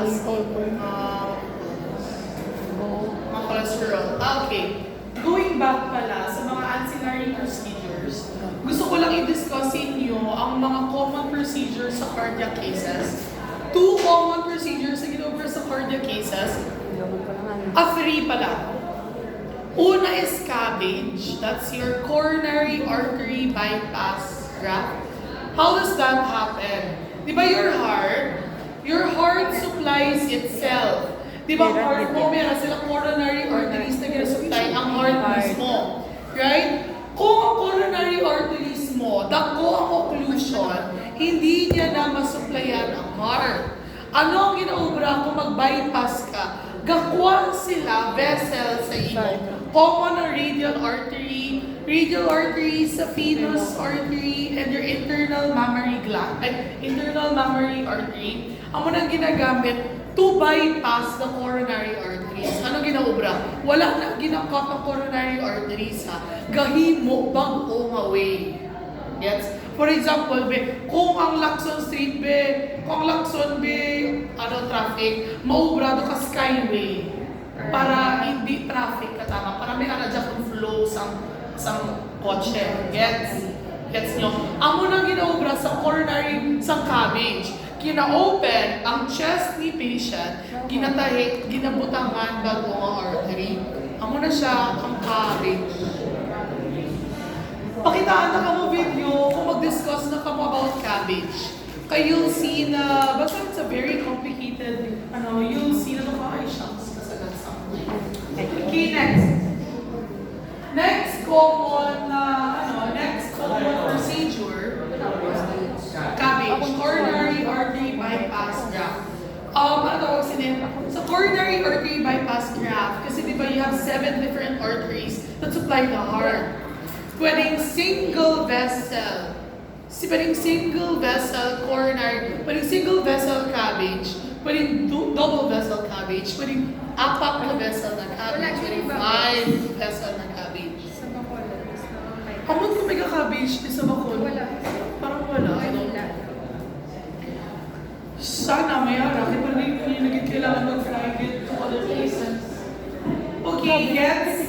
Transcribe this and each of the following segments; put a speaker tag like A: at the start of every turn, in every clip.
A: mga cholesterol. Okay. Going back pala sa mga ancillary procedures, gusto ko lang i-discuss sa inyo ang mga common procedures sa cardiac cases. 2 common procedures na ginagawa sa cardiac cases. 3 pala. Una is CABG. That's your coronary artery bypass graft. How does that happen? Di ba your heart supplies itself. Di ba heart mo, meron sila coronary arteries na ginasupply ang heart mismo. Right? Kung ang coronary arteries mo, dako ang occlusion, hindi niya na masupplyan ang heart. Ano ang ginaobra kung mag-bypass ka? Gakwa sila vessel sa imo. Common na radial artery sa venous artery, and your internal mammary gland, internal mammary artery. Ang munang ginagamit to bypass the coronary arteries. Ano ginaobra? Wala na ginakot ng coronary arteries ha. Gahimo bag-o nga way. Yes? For example, kung ang Lacson Street kung ang Lacson traffic, maubrado ka skyway para hindi traffic katama, para may dyan kung flow sa kotse. Gets nyo? Amo nang ginaobra sa coronary, sa CABG. Kina-open ang chest ni patient, ginabutangan bago ang artery. Amo na siya ang CABG. Pakitaan na kamo video kung mag-discuss na kamo about CABG. You'll see na, basta it's a very complicated, you'll see na ay shucks, kasagat something. Okay, next common procedure, CABG, coronary artery bypass graft. Sa coronary artery bypass graft, kasi di ba you have 7 different arteries that supply the heart. Pwedeng single vessel coronary, pwedeng single vessel CABG, pwedeng double vessel CABG, pwedeng 4 na vessel na CABG, pwedeng 5 vessel na CABG. Amon kung may CABG sa bakol? Parang wala. Sana mayara, kaya parang hindi naging kailangan mag-fly to other places. Okay, yes.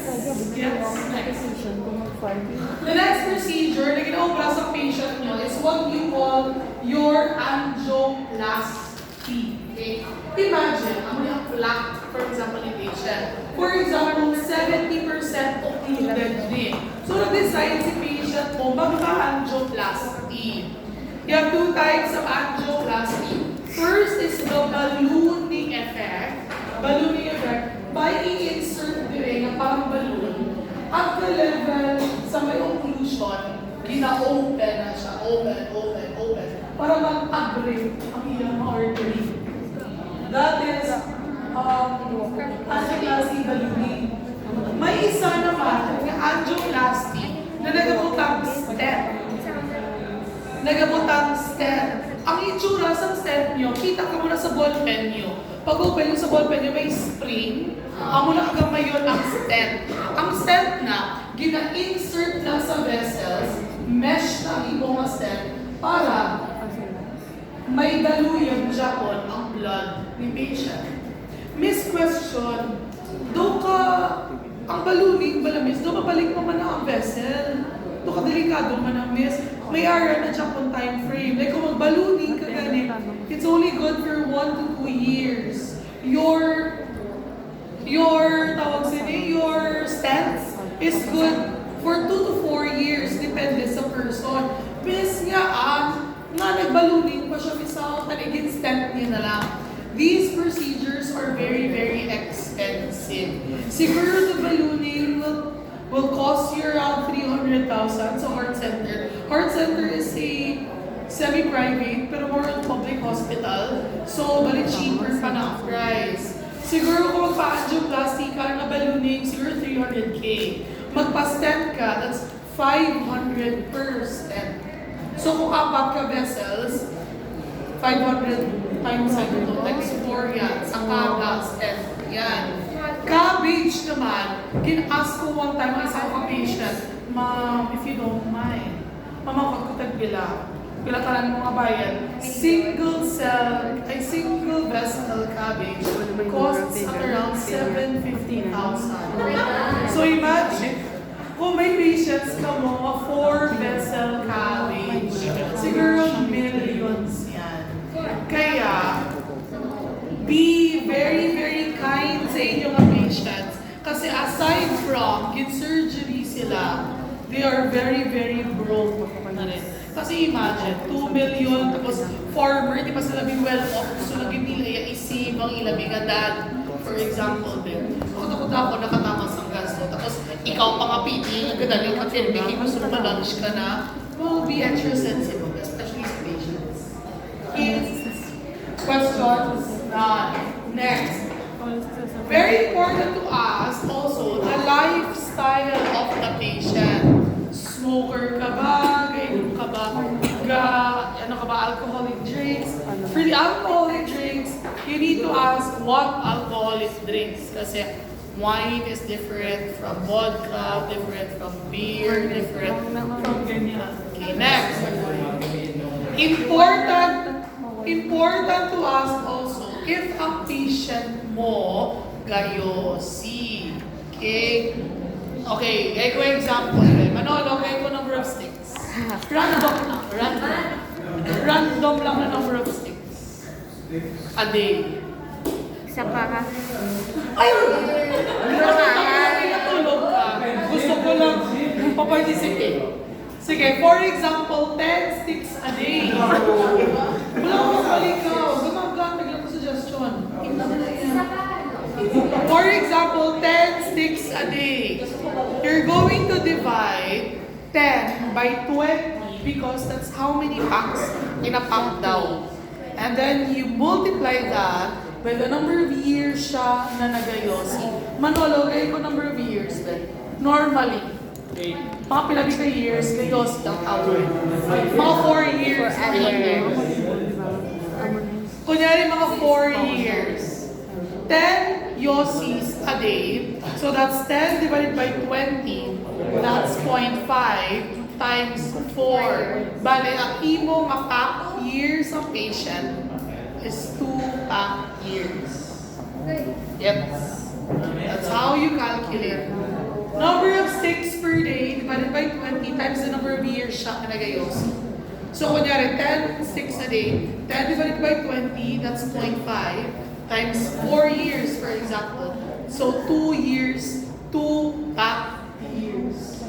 A: The next procedure na ginaobra sa patient nyo is what you call your angioplasty. Okay? Imagine, ang mga plaque, for example, in patient. For example, 70% occluded din. So, nag-decide si patient mo, magpa-angioplasty. You have 2 types of angioplasty. First is the ballooning effect. By i-insert dire nga parang balloon, at the level sa may occlusion, gina-open na siya. Open. Para mag-aggregate ang iyong artery. That is angioplasty ballooning. May isa naman ng angioplasty na nagabutang stent. Ang itsura sa stent nyo, kita ka muna sa ballpen nyo. Pag open nyo sa ballpen nyo, may spring. Amo na kagamay yun ang stent. Ang stent na, gina-insert lang sa vessels, mesh na ibong stent, para may daluyan Japon ang blood ni patient. Miss question, ang ballooning, balamis, mabalik mo man na ang vessel. Do ka delikado man ang miss. May ara na Japon time frame. Like kung mag-ballooning ka ganit, it's only good for 1 to 2 years. Your stance is good for 2 to 4 years, depende sa person. Miss nga nag-ballooning pa siya misaw, taligin stent niya na lang. These procedures are very, very expensive. Siguro the ballooning will cost you around 300,000 sa heart center. Heart center is a semi-private, pero more on public hospital. So, balik cheaper pa na ang price. Siguro kung magpa-angioplasty ka na ballooning, siguro 300K. Magpa-stent ka, that's 500 per stent. So, kung 4 ka vessels, 500 times 4 yan. Sa kada stent. Yan. CABG naman, gin-ask ko one time ang isang patient, ma'am, if you don't mind, mamakot ko tagpila. Pila ka lang mga bayan. single vessel cabbage costs at around 750,000. So imagine, kung may patients ka mo, a 4 vessel cabbage, siguro millions yan. Kaya, be very, very kind sa inyong mga patients. Kasi aside from, surgery sila, they are very, very broke na rin. Kasi imagine, 2 million, tapos farmer, di pa sila be well off, gusto lang nila i-save ang ilabigadan. For example, din, takot ako, nakatamas ang gasto. Tapos, ikaw pa nga piti, agad yung ka-filming, gusto mo lunch ka na, will be extra sensitive, especially sa patients. Questions? Next. Very important to ask also the lifestyle of the patient. Smoker ka ba? Gainom ka ba? Alcoholic drinks? For the alcoholic drinks, you need to ask what alcoholic drinks. Kasi wine is different from vodka, different from beer, different from ganyan. Okay, next. Important to ask also if ang patient mo gayosi. Okay? Okay, gaya ko example. Manolo, gaya ko number of sticks. Random lang. Random lang na number of sticks. A day.
B: Isa pa ka.
A: Ay! Natulog ka. Gusto ko lang pa-participate. Sige, for example, 10 sticks a day. Wala akong malikaw. Gumagamit lang ko suggestion. For example, 10 sticks a day. You're going to divide 10 by 20 because that's how many packs in a pack daw. And then you multiply that by the number of years siya na nagayosi. Manolo, gaya ko number of years then. Normally, mga pilabi ka years, gayosi ang tawag. Mga 4 years. Kunyari mga 4 years. 10 yosis a day. So that's 10 divided by 20. That's 0.5 times 4. Bale, ang imo nga pack years of patient is 2 pack years. Yep. That's how you calculate. Number of sticks per day divided by 20 times the number of years siya na nagayosi. So, kunyari, 10 sticks a day. 10 divided by 20, that's 0.5 times 4 years, for example. So, 2 years, 2 pack years.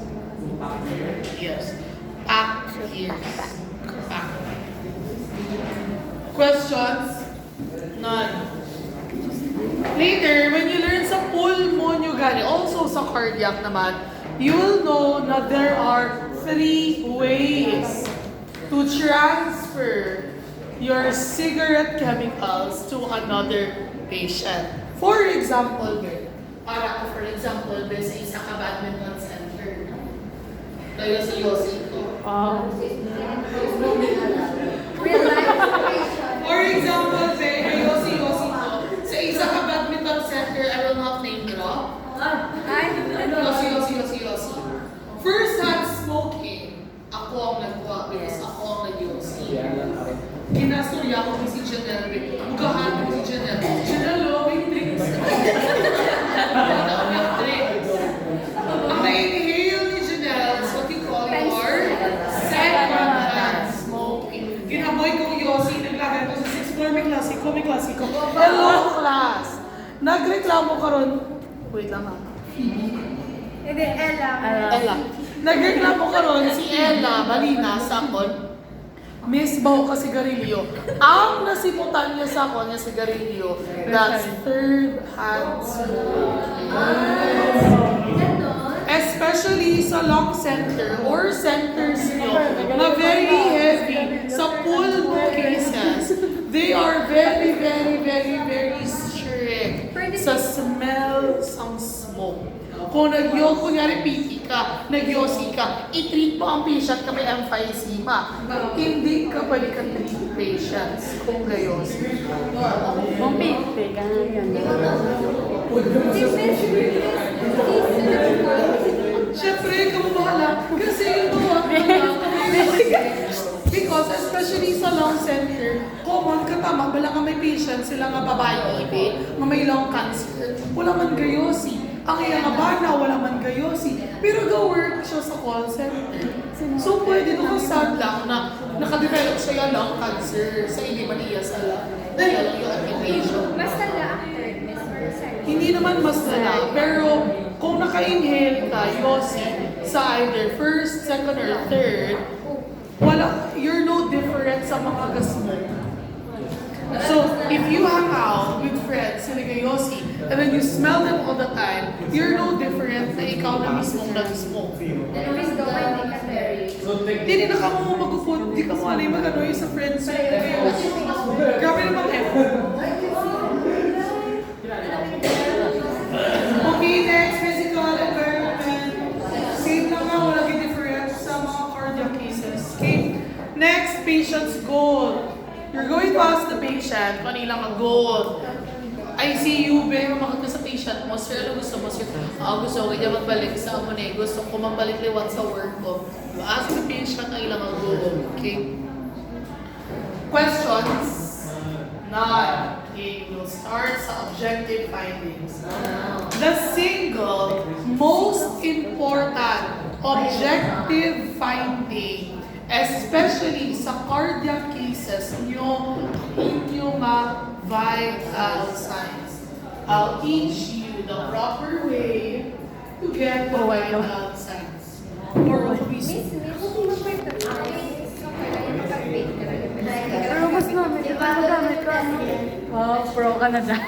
A: Yes. Pack years. Pack. Questions? None. Later, when you learn sa pulmonary, also sa cardiac naman, you will know na there are 3 ways to transfer your cigarette chemicals to another patient. For example, for example, sa isang badminton center, kayo si Yossi ko. For example, kayo si Yossi ko, sa isang badminton center, I will not name drop. Yossi. First hand smoking, ako ang nagwa, because ako ang nag-Yossi. Kinasturya ko si Janelle, bugahan ko si Janelle. Janelle, may drinks. Ang na-inhale ni Janelle is what you call your second hand smoking. Ginamoy ko Yossi, naglagay ko sa 6th floor, may klasiko. Hello, class! Nagreklamo ka ron. Wait lang ha.
B: Hindi, Ella.
A: Nagreklamo ka ron si Ella, balina sa akon. Miss Bao ka sigarilyo. Ang nasiputan niya sa akon niya sigarilyo, that's third hand smoking. Especially sa lung center or centers nyo na very heavy sa pulmo cases, they are very, very, very, very strict sa smell ng smoke. Kung kunyari PT ka, nagyosi ka, i-treat mo ang patient ka may emphysema. Hindi ka balikan treat patients kung gayosi.
B: Kung PT ka na yan.
A: Siyempre, ikaw bahala. Kasi yun mo, Because especially sa lung center, common katama, wala nga may patient, sila nga babae ibe, nga may lung cancer, wala man gayosi. Ang iya nga bana, wala man gayosi. Pero go-work siya sa call center. So pwede no sad lang na nakadevelop siya yung lung cancer sa hindi man iya sa dahil yung occupation.
B: Mas tala after this or second?
A: Hindi naman mas tala, pero kung naka-inhale ka, yosi, sa either first, second, or third, you're no different sa mga gasmo. So, if you hang out with friends sila gayosi, and then you smell them all the time, you're no different na ikaw na mismo nag-smoke. Hindi na ka mo magupod, hindi ka mo alay mag-ano yung sa friends mo gayosi. Grabe naman effort. Okay, next, physical environment. Same lang nga, walang difference sa mga cardiac cases. Okay, next, patient's goal. You're going to ask the patient kung ilang ang goal. I see you, pero makita sa patient mo, sir, ano gusto mo, sir? Gusto ko niya magbalik sa amo na gusto ko magbalik liwat sa work ko. Ask the patient ang ilang ang goal, okay? Questions? None. Okay, we'll start sa objective findings. The single most important objective finding, especially sa cardiac cases, yung vital signs. I'll teach you the proper way to get the vital signs. Or what we see.
B: Pero mas namin, di ba nagamit ko? Wow, pro ka na dyan.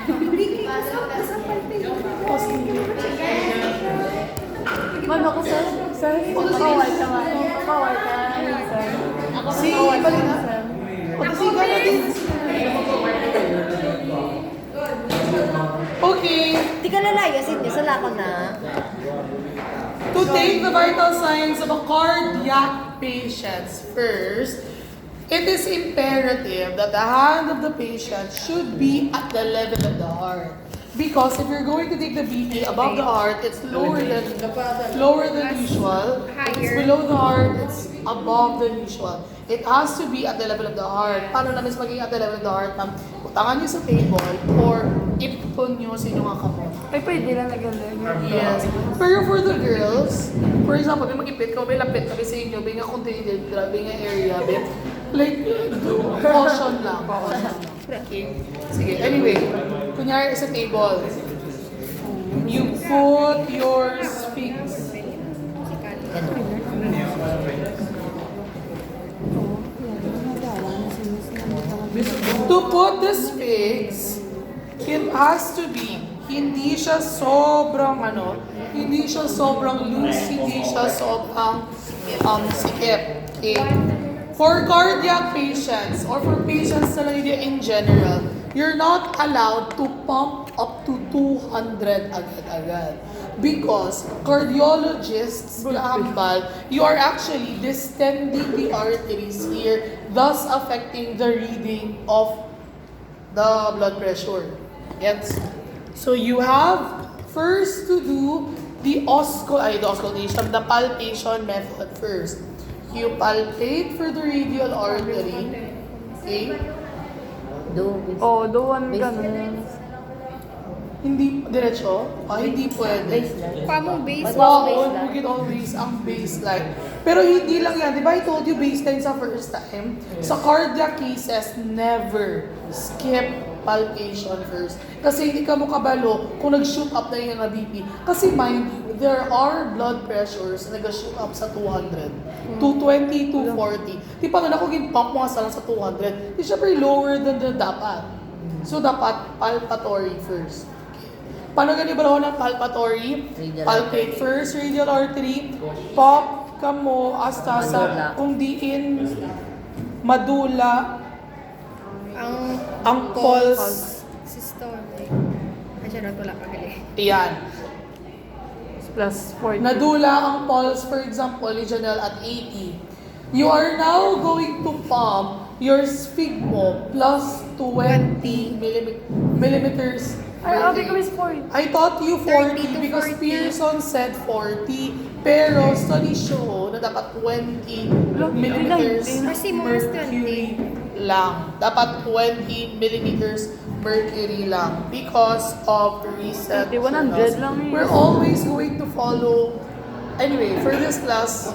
B: Mano ko sir? Sir? Kawal ka nga. Kawal ka. Sir. Ako
A: Si,
B: kawal ka
A: balik na.
B: sir.
A: Pagkasiga na din. Okay.
C: Di ka lalayo, Sidney. Sala ko na.
A: To take the vital signs of a cardiac patient first, it is imperative that the hand of the patient should be at the level of the heart. Because if you're going to take the BP above the heart, it's lower than usual. If it's below the heart, it's above than usual. It has to be at the level of the heart. Paano namin maging at the level of the heart, ma'am? Utangan niyo sa table or ipon niyo sa inyong kamot.
B: Ay, pwede lang nag-level.
A: Yes. Pero for the girls, for example, may mag-ipit ka, may lapit kami sa inyo, may nga contained, grabe nga area, may like, caution lang. Okay. Sige, anyway, kunyari sa table, you put your sphinx. To put the sphinx, it has to be, hindi siya sobrang loose, hindi siya sobrang sikip. Okay? For cardiac patients or for patients na lang in general, you're not allowed to pump up to 200 agad-agad. Because cardiologists, you are actually distending the arteries here, thus affecting the reading of the blood pressure. Yes. So you have first to do the auscultation, the palpation method first. You palpate for the radial artery. Okay?
B: Oh, doon ganun.
A: Hindi, diretso? Hindi pwede.
B: Pamong base?
A: Bukid always ang baseline. Pero hindi lang yan. Di ba I told you baseline sa first time? Sa cardiac cases, never skip palpation first. Kasi hindi ka mo kabalo kung nag-shoot up na yung BP. Kasi mind you, there are blood pressures na nag-shoot up sa 200, 220, 240. Di pa na ako pump mo sa 200. Di syempre lower than the dapat. So dapat palpatory first. Paano ganyan ba ng palpatory? Palpate first, radial artery. Pop ka mo hasta sa kung diin madula ang pulse.
B: Systolic. Ay, siya na tula pagali.
A: Iyan.
B: Plus 40.
A: Nadula ang pulse, for example, regional at 80. You are now going to pump your sphygmo plus 20 millimeters
B: Ay, okay ko is 40.
A: I thought you 40
C: 30 to
A: because
C: 40.
A: Pearson said 40. Pero study show na dapat 20 millimeters
C: Kasi more
A: mercury lang. Dapat 20 millimeters mercury lang because of reset.
B: 100 lang yun.
A: We're always going to follow. Anyway, for this class,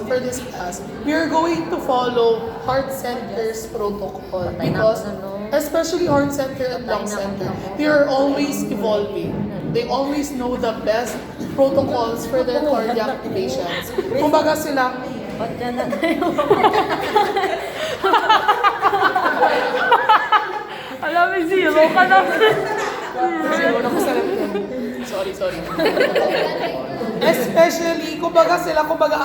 A: we are going to follow heart center's protocol because especially heart center and lung center, they are always evolving. They always know the best protocols for their cardiac patients. Kumbaga sila,
C: Ba't yan na tayo?
B: Alam mo, zero ka na.
A: Sorry. Especially, kumbaga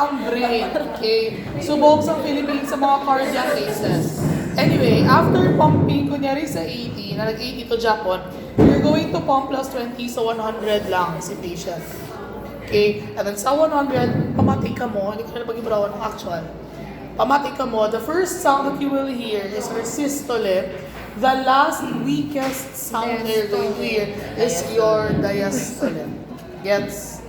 A: ang brain. Okay? Subok sa Philippines sa mga cardiac cases. Anyway, after pumping, kunyari sa 80, na nag-80 to Japan, you're going to pump plus 20, so 100 lang si patient. Okay? And then sa 100, pamatay ka mo, hindi ka na pag-ibrawan ng actual. Pamatay ka mo, the first sound that you will hear is your systole. The last weakest sound that you're going to hear is your diastole. Gets?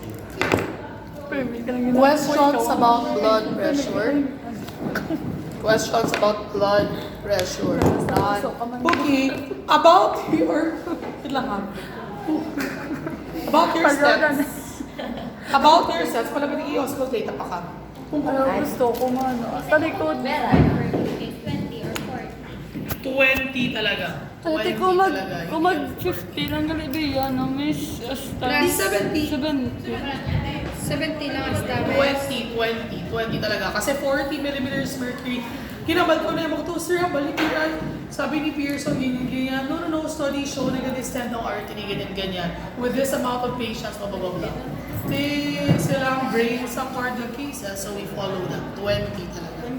A: Questions about blood pressure? Questions about blood pressure. Okay, about your... Wait lang ha. About your steps. About your steps, pala ba nag-i-auscultate pa ka?
B: Ano gusto ko ano. Sa likod.
C: 20 or 40.
A: 20 talaga.
B: Ate,
A: 20
B: kung
A: talaga.
B: mag 50 lang galibiya, no, miss, hasta...
A: 70.
C: 70 lang ang stab.
A: 20 talaga. Kasi 40 millimeters mercury. Kinabal ko na yung mga to, sir, balik yan. Sabi ni Pearson, ganyan. No, study show na nag-distend ng artery, ganyan. With this amount of patients, blah. Silang brain sa cardiac cases, so we follow them. 20 talaga.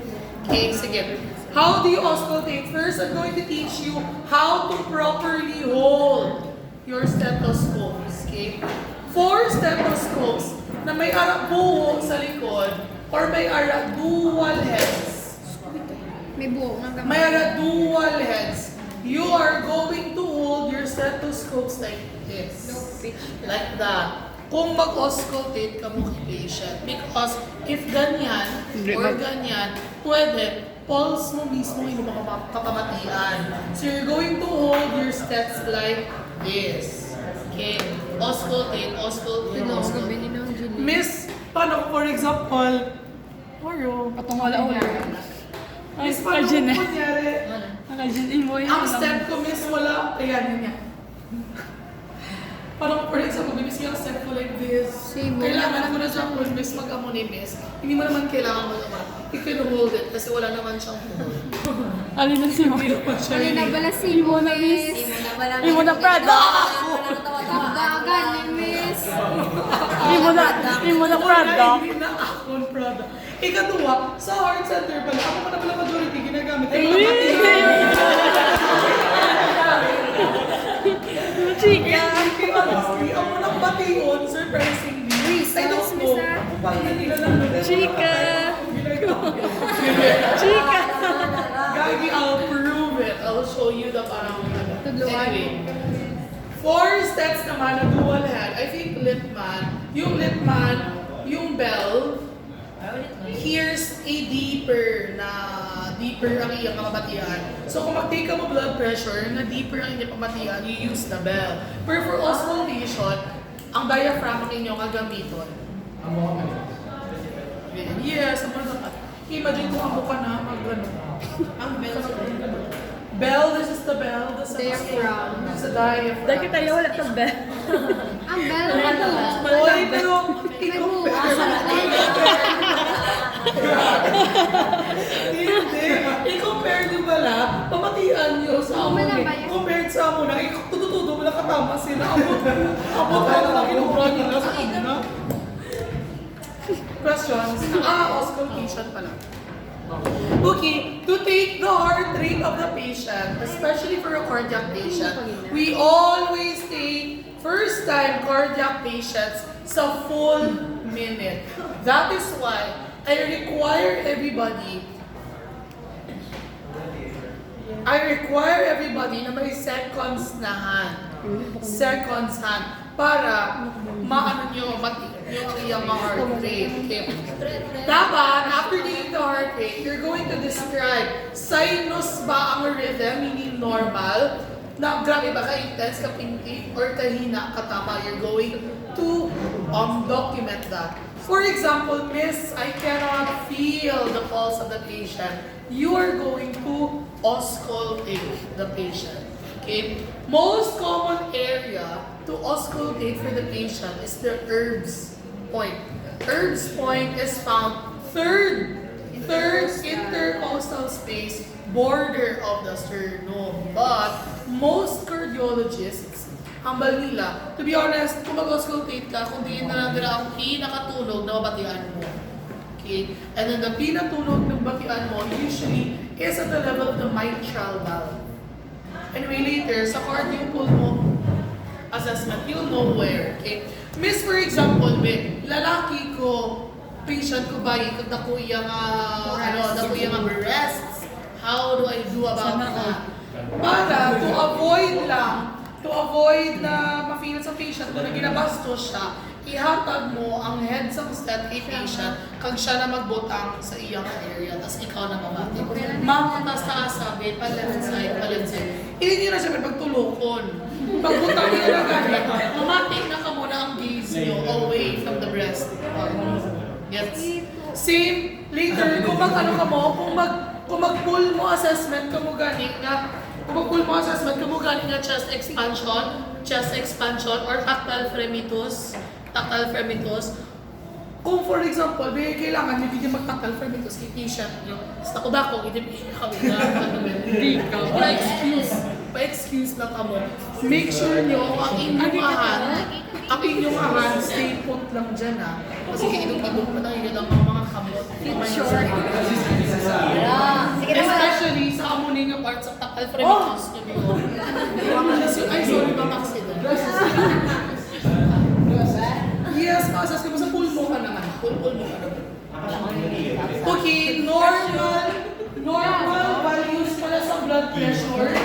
A: Okay, sige. How do you auscultate? First, I'm going to teach you how to properly hold your stethoscopes. Okay? 4 stethoscopes na may ara buo sa likod or may ara dual heads.
C: May buo nga
A: May ara dual heads. You are going to hold your stethoscopes like this. Like that. Kung mag-auscultate ka mo kay patient. Because if ganyan or ganyan, pwede, pulse mo mismo yung mga kapamatian. So you're going to hold your steps like this. Okay? Auscultate. Miss, paano for example, Oro,
B: Patong wala ulo. Ay,
A: Miss, paano
B: kajin eh.
A: kunyari,
B: Nakajin mo yan.
A: ang step ko, Miss, wala, ayan. Parang for example, Miss, yung step ko like this. Kailangan ko na siyang hold, Miss, mag-amo ni Miss. Hindi mo naman kailangan mag-amo. You can hold it kasi wala naman siyang hold.
B: Alin na siya.
A: Hindi naman siya
C: Alin na
A: really.
C: bala si mo na miss.
B: Hindi mo na Prada.
C: Kabagan ni miss.
B: Hindi mo na Prada.
A: Hindi na ako Prada. Ikatuwa, sa heart center pala, ako pa na pala majority ginagamit. Ay,
B: Chika.
A: honestly, ako nang bation, surprisingly. I don't know.
B: Chika. Chika.
A: Gagi, I'll prove it. I'll show you the parang anyway. 4 steps naman na dual head. I think Lippmann, yung bell, here's a deeper ang iyang mga batian. So kung mag-take ka mo blood pressure, na deeper ang iyong pamatian, you use the bell. Pero for auscultation, ang diaphragm ang inyong gagamiton. Yes, ang mga imagine kung ako ka na mag-ano. Ang bell. Bell, this is the bell. This is
C: Diaphragm.
A: This is the diaphragm.
B: Dahil tayo wala ka ba?
C: Ang bell ano?
A: Oy, pero i-compare nyo pala, pamatian nyo sa amo
C: Wala
A: eh.
C: ba yan?
A: Compared sa amo na, tututudo wala katama sila. Amo tayo na kinubra nila sa amo na. Questions? Auscultation pala. Okay, to take the heart rate of the patient, especially for a cardiac patient, we always take first-time cardiac patients sa full minute. That is why I require everybody na may seconds na hand. seconds hand para maano nyo yung iyang mga heart rate. Okay. Dapat, after taking the heart rate, you're going to describe sinus ba ang rhythm, meaning normal, na grabe ba ka-intense, kapinti, or kahina, katama. You're going to document that. For example, Miss, I cannot feel the pulse of the patient. You are going to auscultate the patient. Okay? Most common area to auscultate for the patient is the herbs point. Herbs point is found third intercostal space, border of the sternum. But most cardiologists, hambal nila, to be honest, kung mag-auscultate ka, kung diin na lang nila ang pinakatunog na mabatian mo. Okay? And then the pinatunog ng batian mo usually is at the level of the mitral valve. Anyway, later, sa cardiopulmo assessment, you'll know where. Okay? Miss, for example, lalaki ko, patient ko ba, dako yung breasts. How do I do about that? Para to avoid na ma-feel sa patient mo na ginabastos siya, ihatag mo ang head sa stat kay patient kag siya na magbutang sa iyang area, tapos ikaw na mamati. Mamatas ta sabi, pa-left side. Hindi na siya pagtulokon. Pagbutang niya na ganit, mamati na ka muna ang gaze niyo away from the breast. Gets? Same, later, kung mag-pull mo assessment ka mo gani nga, chest expansion or tactile fremitus. Kung for example, kailangan nyo hindi mag-tactile fremitus kay patient nyo. Basta ko ba kung hindi pa-excuse lang ka mo. Make sure nyo ang inyong ahand, stay put lang dyan ha. Kasi idong-idong pa tayo lang ang mga kamot. Especially sa amunin yung parts of tactile fremitus. Ay, sorry, mama-accident. Yes, masas ka. Basta pull mo ka naman. Okay, normal values pala sa blood pressure.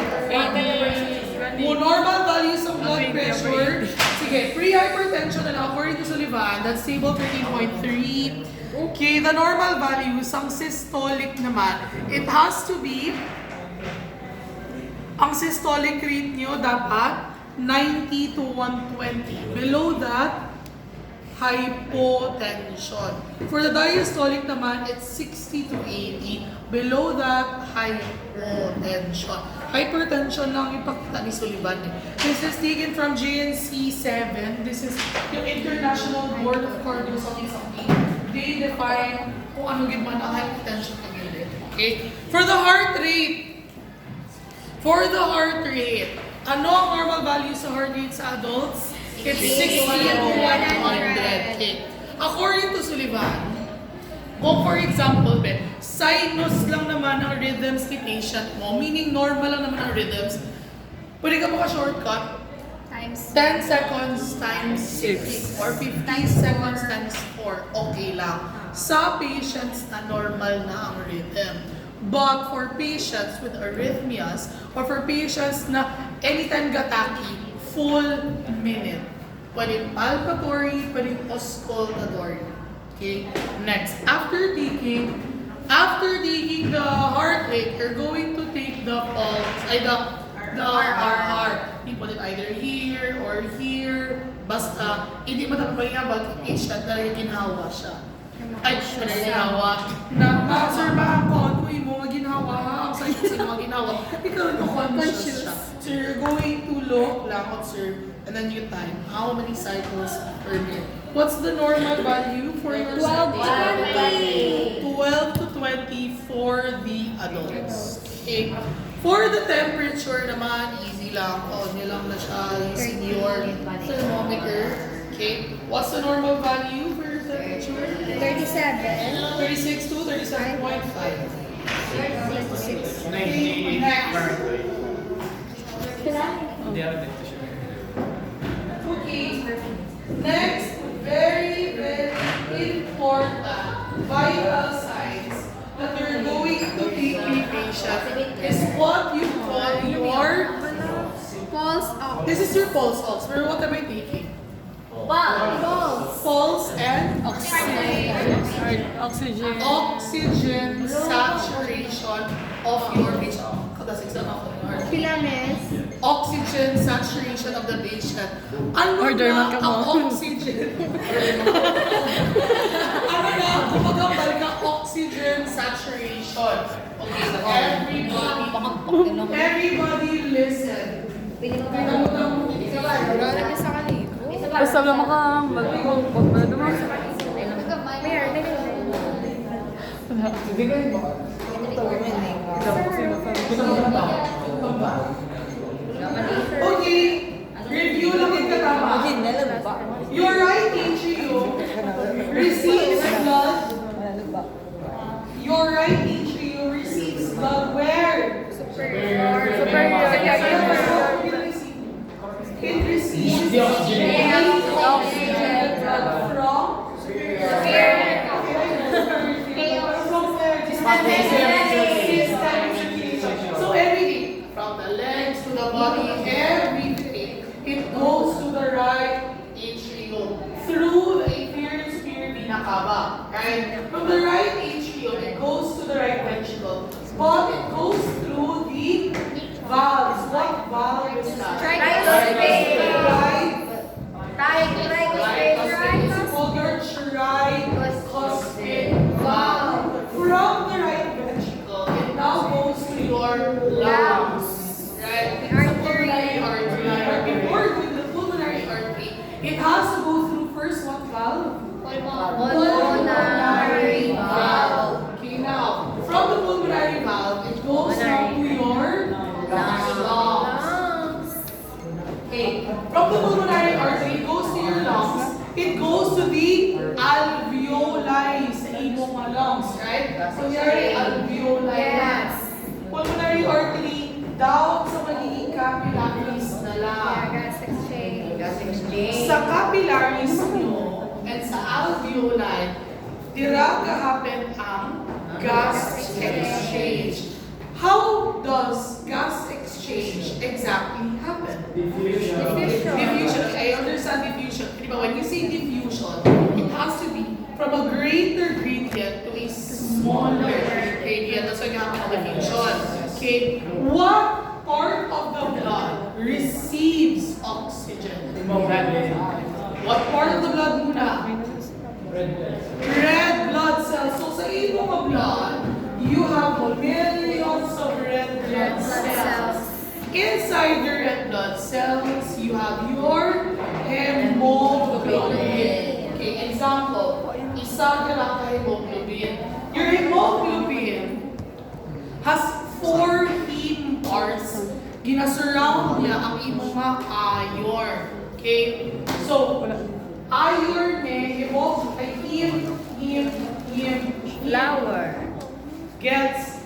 A: Normal values of blood pressure. Sige, pre-hypertension na lang according to Sullivan, that's stable 13.3. Okay, the normal values, ang systolic naman, it has to be, ang systolic rate nyo dapat 90 to 120. Below that, hypotension. For the diastolic naman, it's 60 to 80. Below that, hypotension. Hypertension lang ipakita ni Sullivan. This is taken from JNC 7. This is yung International Board of Cardiology. They define kung ano ginawa ang hypertension kagili. Okay? For the heart rate, ano ang normal value sa heart rate sa adults? It's 60 to 100. Okay. According to Sullivan, kung for example, sinus lang naman ang rhythms ni patient mo, meaning normal lang naman ang rhythms, pwede ka maka-shortcut,
C: Times
A: 10 seconds times 6 or 15 seconds times 4, okay lang. Sa patients na normal na ang rhythm. But for patients with arrhythmias or for patients na anytime gataki, full minute. Pwedeng palpatory, pwedeng auscultatory. Okay? Next, after taking the heart rate, you're going to take the pulse, the RR. You put it either here or here. Basta, hindi mo dapat mayabag patient dahil ginhawa siya. Ay, ginhawa. Sir, baka kung mo ginhawa, ang sa'yo mo ginhawa, ikaw na conscious siya. So you're going to look lang, observe, and then you time how many cycles per minute. What's the normal value for your
C: 12 to 20.
A: 12 to 20 for the adults. Okay. For the temperature naman, easy lang. On nyo lang na siya using your thermometer. Okay. What's the normal value for your temperature?
C: 37.
A: 36 to 37.5.
C: 36.
A: Okay. Next. Okay. Next, very, very important vital signs that you're going to take a patient is what you call your
C: Pulse of
A: This is your pulse ox. Pero what am I taking? Pulse and
B: Oxygen.
A: oxygen saturation of your patient.
C: Kilames.
A: Oxygen saturation of the patient. Ano
B: Order
A: na
B: man ka
A: ang
B: mo.
A: oxygen? Ano na kumbaga balik ang oxygen saturation? Okay, so everybody listen.
B: Basta lang makang mag-pag na naman.
A: Okay, review lang yung katama. Your right atrium receives blood. Your right atrium receives blood where?
B: Superior.
A: It receives the oxygen blood from so everything from the legs to the body, everything, it goes to the right atrium through the inferior superior vena cava, right? From the right atrium, it goes to the right ventricle, but it goes through the valves. What valve is that? It's called your tricuspid valve. From the right ventricle, it now goes to your lungs. Right? It's a pulmonary artery. But before doing the pulmonary artery, it has to go through first what valve? Pulmonary valve. Okay, now, from the pulmonary valve, it goes down to your lungs. Okay, from the pulmonary artery, it goes to your lungs. It goes to the alveoli sa imong mga lungs, right? So, here alveoli.
C: Yes.
A: Pulmonary artery, down sa magiging capillaries na lang. Sa capillaries nyo and sa alveoli, dira ka-happen ang gas exchange. How does gas exchange exactly happen? Diffusion. I understand diffusion. But when you say diffusion, it has to be from a greater gradient to a smaller gradient. That's why you have diffusion. Okay. What part of the blood receives oxygen? What part of the blood muna? Red blood cells. So sa imong blood, you have millions of red blood cells. Inside your red blood cells, you have your hemoglobin. Okay, example, isa ka hemoglobin. Your hemoglobin has 4 heme parts. Ginasurround niya ang imong mga iron. Okay? So, iron
C: Flower.
A: gets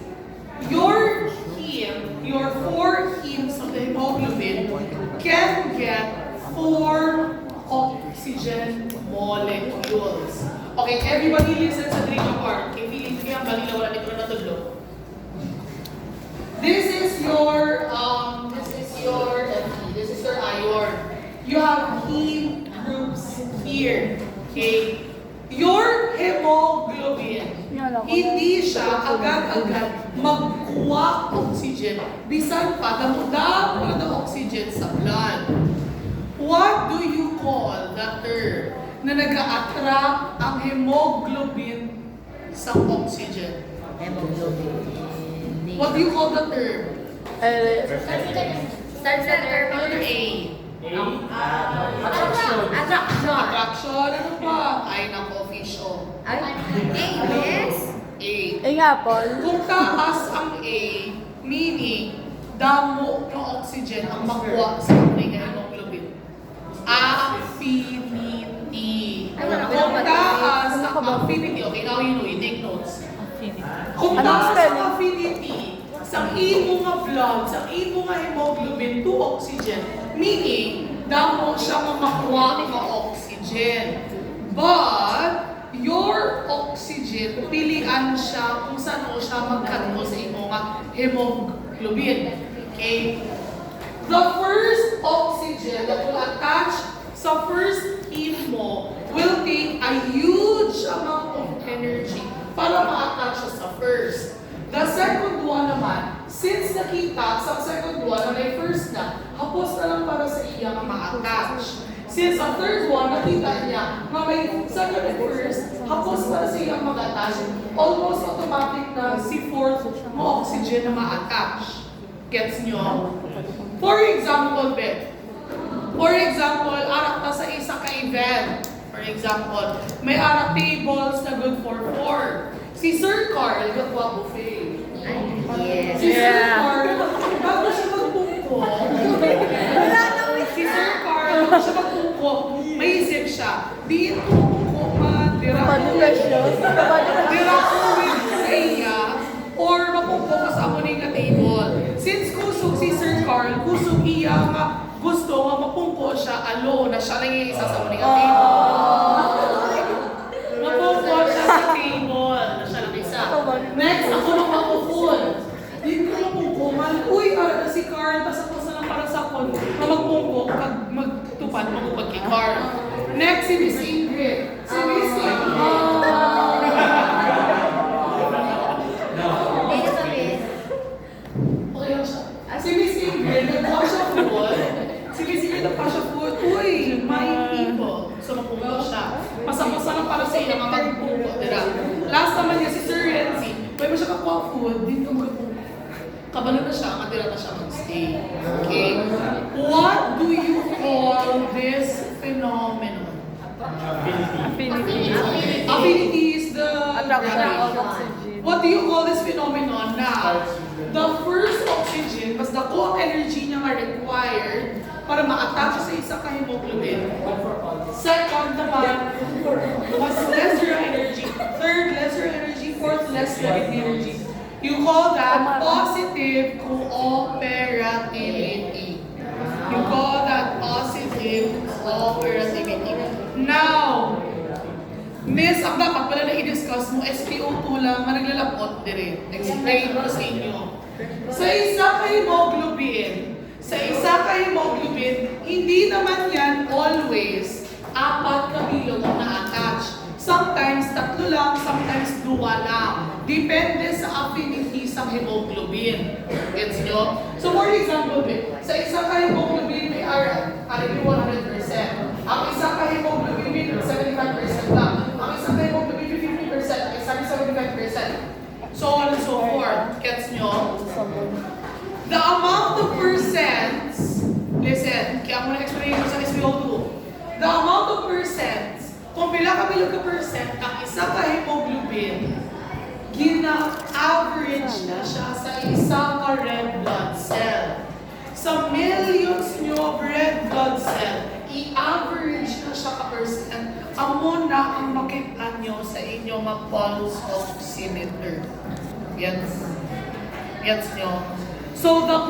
A: your heme, your 4 hemes of the hemoglobin can get 4 oxygen molecules. Okay, everybody listen sa drink part. Okay, feeling kaya ang balila wala dito na natudlo. This is your iron. You have heme groups here. Okay? Your hemoglobin, hindi siya agad-agad magkuha oxygen. Bisan pa, damo-damo na oxygen sa blood. What do you call the term na nag-a-attract ang hemoglobin sa oxygen? What do you call the term?
C: Starts the letter
A: A.
C: Attraction.
A: Attraction, ano pa? Ay, nako, fish on.
C: Yes.
A: A.
B: Nga, Paul.
A: Kung taas ang A, meaning damo ng oxygen ang makuha sa ating hemoglobin. Affinity. Kung taas ang affinity, okay, now you know, you take notes. Kung
B: Anong
A: taas
B: spelling?
A: ang affinity sa imo nga blood, sa imo nga hemoglobin to oxygen, meaning damo siya makuha ng oxygen. But your oxygen, pilian siya kung saan mo siya magkatmo sa imo nga hemoglobin. Okay? The first oxygen that will attach sa first heme mo will take a huge amount of energy para ma-attach siya sa first. The second one naman, since nakita sa second one na may first na, hapos na lang para sa iya na ma-attach. Since sa third one, nakita niya na may second and first, hapos para sa iya mag-attach, almost automatic na si fourth mo oxygen na ma-attach. Gets nyo? For example, arak ta sa isa ka event. For example, may arak tables na good for 4. Si Sir Carl, gatwa buffet.
C: Yes.
A: Si Sir
B: Yeah.
A: Carl, bago siya magpungko, si Sir Carl, bago siya magpungko, may isip siya, di ito pungko dira ko with sa iya, or mapungko ko sa amunin nga table. Since kusog si Sir Carl, kusog iya nga gusto nga mapungko siya alone na siya lang yung isa sa amunin nga table. Mapungko siya sa table na siya lang isa. Next, ako nang mapupul. Di ko mapungko man. Uy, na si Carl, basta-basta lang para sa kon na magpungko pag magtupad magupag kay Carl. Next, si Miss Ingrid. Si Miss Ingrid. Okay lang siya. Si Miss Ingrid, nagpa siya food. Si Miss Ingrid, nagpa siya food. Uy, my people. So, mapungko siya. Basta-basta lang para sa iya nga magpungko. Last naman niya, si Sir Renzi. May mo siya kakuha food, dito magpungko. Kabalo na siya, matira na siya mag-stay. Okay? What do you call this phenomenon? Affinity is the
B: Oxygen.
A: What do you call this phenomenon na the first oxygen mas dako ang energy niya nga required para ma-attach sa isa ka hemoglobin. Second naman, mas lesser energy. Third, lesser energy. Fourth, less energy. You call that positive cooperativity. You call that positive cooperativity. Now, Miss, ang dapat pala na i-discuss mo, SpO2 lang, managlalapot dire. Explain ko sa inyo. Sa isa ka hemoglobin, hindi naman yan always 4 kabilog na attach. Sometimes 3 lang, sometimes 2 lang. Depende sa affinity sa hemoglobin. Gets nyo? So for example, sa isa ka hemoglobin may RN, 100%. Ang isa ka hemoglobin may 75% lang. Ang isa ka hemoglobin may 50%. Ang isa may 75%. So on and so forth. Gets nyo? The amount of percents, listen, kaya ako na-explain ko sa SpO2. The amount of percents, kung pila ka bilog ka percent, ang isa ka hemoglobin, gina-average na siya sa isa ka red blood cell. Sa millions nyo of red blood cell, i-average na siya ka percent. Amo na ang makita nyo sa inyong pulse oximeter. Gets nyo? So the